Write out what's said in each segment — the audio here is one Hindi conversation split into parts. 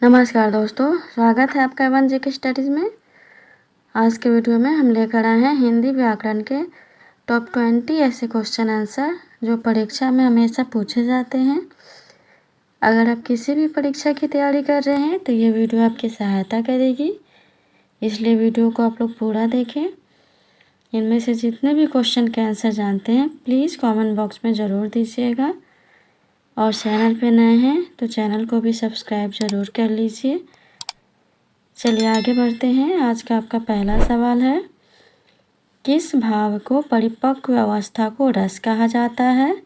नमस्कार दोस्तों, स्वागत है आपका वन जी के स्टडीज़ में। आज के वीडियो में हम लेकर आए हैं हिंदी व्याकरण के टॉप 20 ऐसे क्वेश्चन आंसर जो परीक्षा में हमेशा पूछे जाते हैं। अगर आप किसी भी परीक्षा की तैयारी कर रहे हैं तो ये वीडियो आपकी सहायता करेगी, इसलिए वीडियो को आप लोग पूरा देखें। इनमें से जितने भी क्वेश्चन के आंसर जानते हैं प्लीज़ कमेंट बॉक्स में ज़रूर दीजिएगा, और चैनल पे नए हैं तो चैनल को भी सब्सक्राइब ज़रूर कर लीजिए। चलिए आगे बढ़ते हैं। आज का आपका पहला सवाल है, किस भाव को परिपक्व अवस्था को रस कहा जाता है?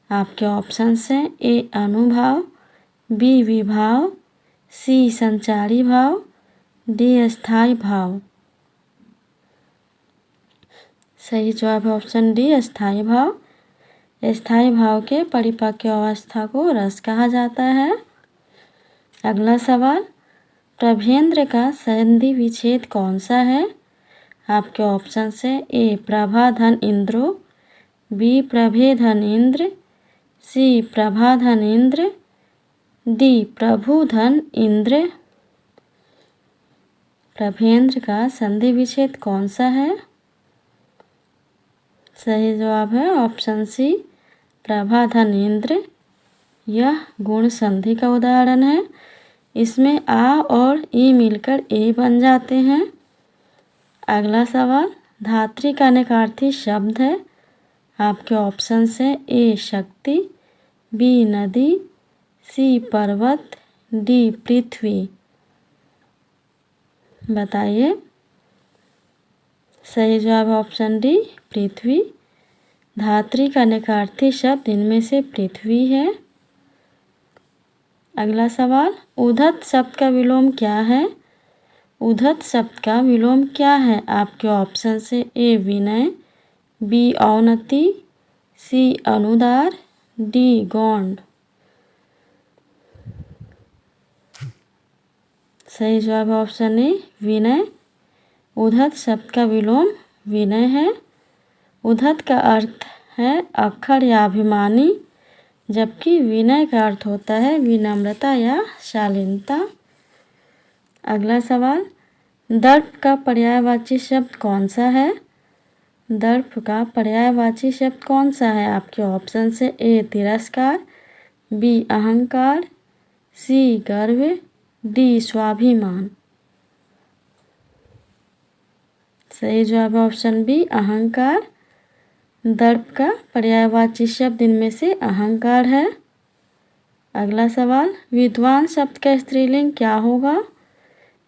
आपके ऑप्शंस हैं ए अनुभाव, बी विभाव, सी संचारी भाव, डी स्थायी भाव। सही जवाब है ऑप्शन डी स्थायी भाव। स्थायी भाव के परिपक्व अवस्था को रस कहा जाता है। अगला सवाल, प्रभेंद्र का संधि विच्छेद कौन सा है? आपके ऑप्शन से ए प्रभा धन इंद्रो, बी प्रभे धन इंद्र, सी प्रभा धन इंद्र, डी प्रभु धन इंद्र। प्रभेंद्र का संधि विच्छेद कौन सा है? सही जवाब है ऑप्शन सी प्रभा धन इंद्र। यह गुण संधि का उदाहरण है। इसमें आ और ई मिलकर ए बन जाते हैं। अगला सवाल, धात्री का निकार्थी शब्द है। आपके ऑप्शन से ए शक्ति, बी नदी, सी पर्वत, डी पृथ्वी। बताइए। सही जवाब ऑप्शन डी पृथ्वी। धात्री का निकार्थी शब्द इनमें से पृथ्वी है। अगला सवाल, उद्धत शब्द का विलोम क्या है? उद्धत शब्द का विलोम क्या है? आपके ऑप्शन से ए विनय, बी औन्नति, सी अनुदार, डी गौंड। सही जवाब ऑप्शन ए विनय। उद्धत शब्द का विलोम विनय है। उद्धत का अर्थ है अक्खड़ या अभिमानी, जबकि विनय का अर्थ होता है विनम्रता या शालीनता। अगला सवाल, दर्प का पर्यायवाची शब्द कौन सा है? दर्प का पर्यायवाची शब्द कौन सा है? आपके ऑप्शन से ए तिरस्कार, बी अहंकार, सी गर्व, डी स्वाभिमान। सही जवाब ऑप्शन बी अहंकार। दर्प का पर्यायवाची शब्द इनमें से अहंकार है। अगला सवाल, विद्वान शब्द का स्त्रीलिंग क्या होगा?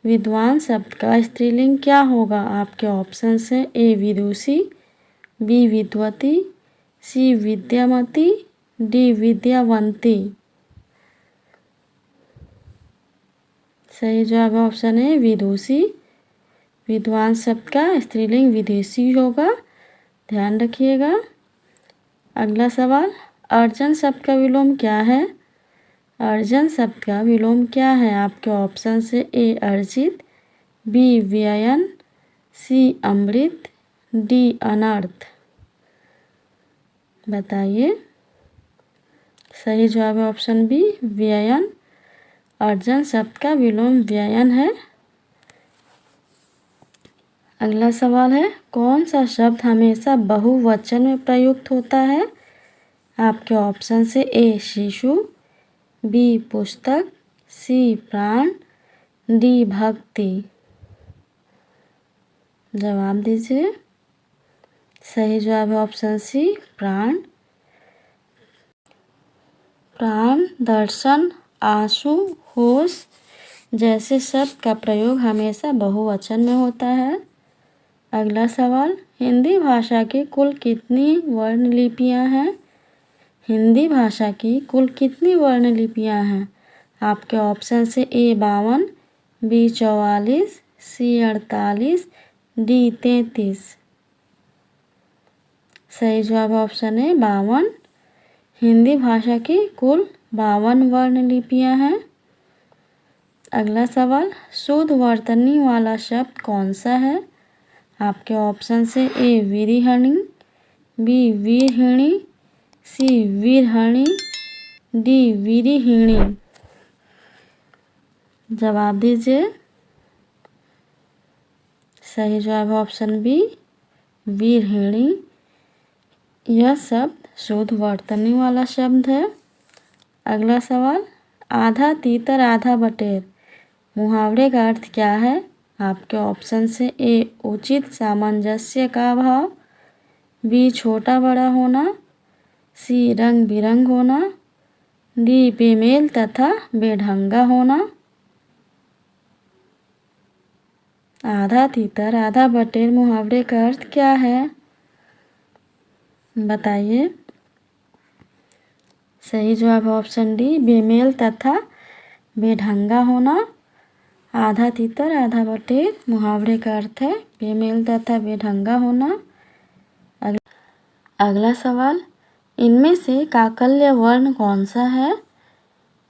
विद्वान शब्द का स्त्रीलिंग क्या होगा? आपके ऑप्शन से ए विदुषी, बी विद्वती, सी विद्यामती, डी विद्यावंती। सही जवाब ऑप्शन है विदुषी। विद्वान शब्द का स्त्रीलिंग विदुषी होगा, ध्यान रखिएगा। अगला सवाल, अर्जन शब्द का विलोम क्या है? अर्जन शब्द का विलोम क्या है? आपके ऑप्शन से ए अर्जित, बी व्ययन, सी अमृत, डी अनर्थ। बताइए। सही जवाब है ऑप्शन बी व्ययन। अर्जन शब्द का विलोम व्ययन है। अगला सवाल है, कौन सा शब्द हमेशा बहुवचन में प्रयुक्त होता है? आपके ऑप्शन से ए शिशु, बी पुस्तक, सी प्राण, डी भक्ति। जवाब दीजिए। सही जवाब है ऑप्शन सी प्राण। प्राण, दर्शन, आंसू, होश जैसे शब्द का प्रयोग हमेशा बहुवचन में होता है। अगला सवाल, हिंदी भाषा की कुल कितनी वर्ण लिपियाँ हैं? हिंदी भाषा की कुल कितनी वर्ण लिपियाँ हैं? आपके ऑप्शन से ए 52, बी 44, सी 48, डी 33। सही जवाब ऑप्शन है 52। हिंदी भाषा की कुल 52 वर्ण लिपियाँ हैं। अगला सवाल, शुद्ध वर्तनी वाला शब्द कौन सा है? आपके ऑप्शन से ए वीरिहणी, बी वीरहिणी, सी वीरहणी, डी वीरिहिणी। जवाब दीजिए। सही जवाब है ऑप्शन बी, वीरहिणी। यह शब्द शुद्ध वर्तनी वाला शब्द है। अगला सवाल, आधा तीतर आधा बटेर मुहावरे का अर्थ क्या है? आपके ऑप्शन से ए उचित सामंजस्य का अभाव, बी छोटा बड़ा होना, सी रंग बिरंग होना, डी बेमेल तथा बेढंगा होना। आधा तीतर आधा बटेर मुहावरे का अर्थ क्या है? बताइए। सही जवाब है ऑप्शन डी, बेमेल तथा बेढंगा होना। आधा तीतर आधा बटेर मुहावरे का अर्थ है बेमेल तथा बेढंगा होना। अगला सवाल, इनमें से काकल्य वर्ण कौन सा है?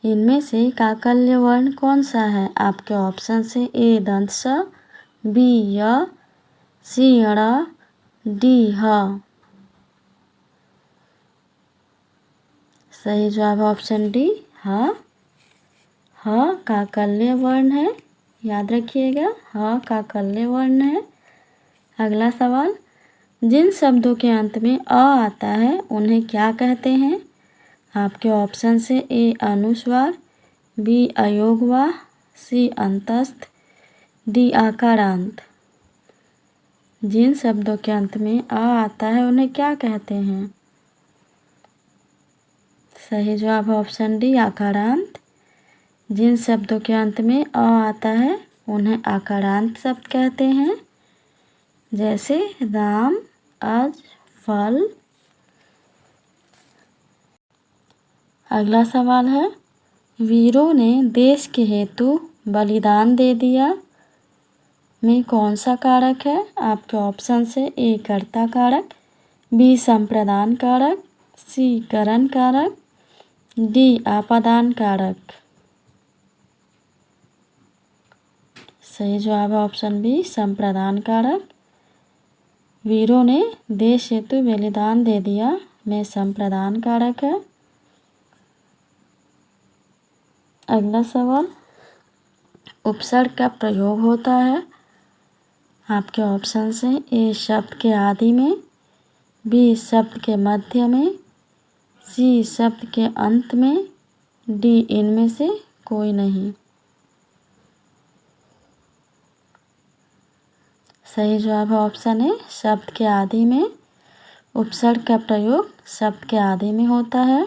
इनमें से काकल्य वर्ण कौन सा है? आपके ऑप्शन से ए दंत स, बी य, सी ड़, डी ह। सही जवाब है ऑप्शन डी, ह। ह काकल्य वर्ण है, याद रखिएगा, ह काकल्य वर्ण है। अगला सवाल, जिन शब्दों के अंत में अ आता है उन्हें क्या कहते हैं? आपके ऑप्शन से ए अनुस्वार, बी अयोगवाह, सी अंतस्थ, डी आकारांत। जिन शब्दों के अंत में अ आता है उन्हें क्या कहते हैं? सही जवाब है ऑप्शन डी, आकारांत। जिन शब्दों के अंत में अ आता है उन्हें आकारांत शब्द कहते हैं, जैसे राम, अज, फल। अगला सवाल है, वीरों ने देश के हेतु बलिदान दे दिया में कौन सा कारक है? आपके ऑप्शन से ए कर्ता कारक, बी संप्रदान कारक, सी करण कारक, डी आपादान कारक। सही जवाब है ऑप्शन बी, संप्रदान कारक। वीरों ने देश हेतु बलिदान दे दिया में संप्रदान कारक है। अगला सवाल, उपसर्ग का प्रयोग होता है आपके ऑप्शन से ए शब्द के आदि में, बी शब्द के मध्य में, सी शब्द के अंत में, डी इनमें से कोई नहीं। सही जवाब है ऑप्शन ए, शब्द के आदि में। उपसर्ग का प्रयोग शब्द के आदि में होता है।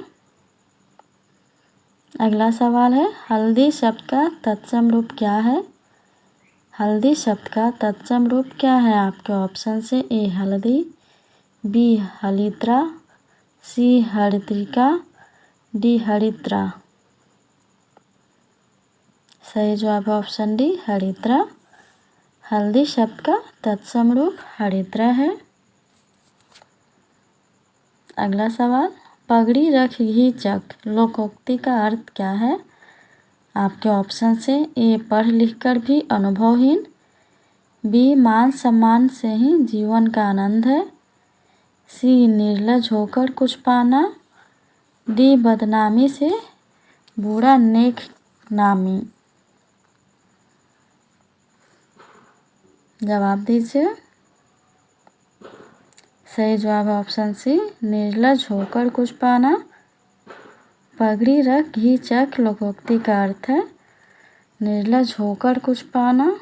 अगला सवाल है, हल्दी शब्द का तत्सम रूप क्या है? हल्दी शब्द का तत्सम रूप क्या है? आपके ऑप्शन से ए हल्दी, बी हलित्रा, सी हरित्रिका, डी हरित्रा। सही जवाब है ऑप्शन डी, हरित्रा। हल्दी शब्द का तत्सम रूप हरिद्रा है। अगला सवाल, पगड़ी रख घी चख लोकोक्ति का अर्थ क्या है? आपके ऑप्शन से ए पढ़ लिख कर भी अनुभवहीन, बी मान सम्मान से ही जीवन का आनंद है, सी निर्लज होकर कुछ पाना, डी बदनामी से बुरा नेक नामी। जवाब दीजिए। सही जवाब है ऑप्शन सी, निर्लज होकर कुछ पाना। पगड़ी रख घी चख लोकोक्ति का अर्थ है निर्लज होकर कुछ पाना।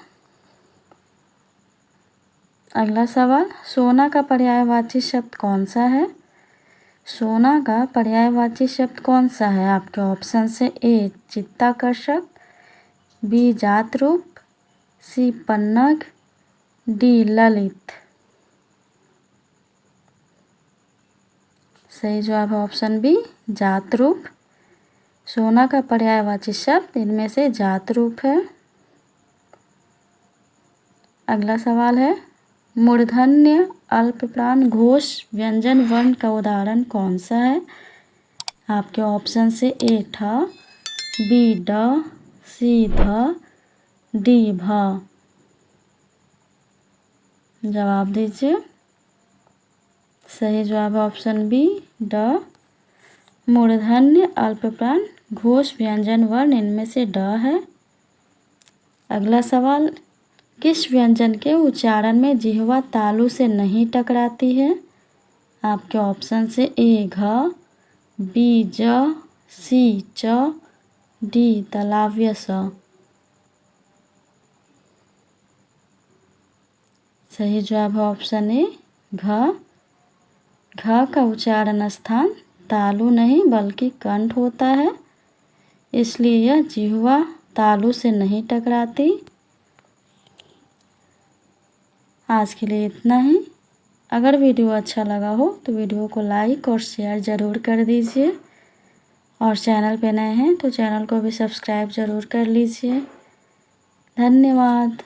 अगला सवाल, सोना का पर्यायवाची शब्द कौन सा है? सोना का पर्यायवाची शब्द कौन सा है? आपके ऑप्शन से ए चित्ताकर्षक, बी जात रूप, सी पन्नग, डी ललित। सही जवाब है ऑप्शन बी, जात रूप। सोना का पर्यायवाची शब्द इनमें से जात रूप है। अगला सवाल है, मूर्धन्य अल्पप्राण घोष व्यंजन वर्ण का उदाहरण कौन सा है? आपके ऑप्शन से ए ठ, बी ड, सी ध, डी भ। जवाब दीजिए। सही जवाब है ऑप्शन बी ड। मूर्धन्य अल्पप्राण घोष व्यंजन वर्ण इनमें से ड है। अगला सवाल, किस व्यंजन के उच्चारण में जिह्वा तालू से नहीं टकराती है? आपके ऑप्शन से ए घ, बी ज, सी च, डी तालव्य स। सही जवाब है ऑप्शन ए घ। घ का उच्चारण स्थान तालु नहीं बल्कि कंठ होता है, इसलिए यह जिह्वा तालु से नहीं टकराती। आज के लिए इतना ही। अगर वीडियो अच्छा लगा हो तो वीडियो को लाइक और शेयर ज़रूर कर दीजिए, और चैनल पे नए हैं तो चैनल को भी सब्सक्राइब ज़रूर कर लीजिए। धन्यवाद।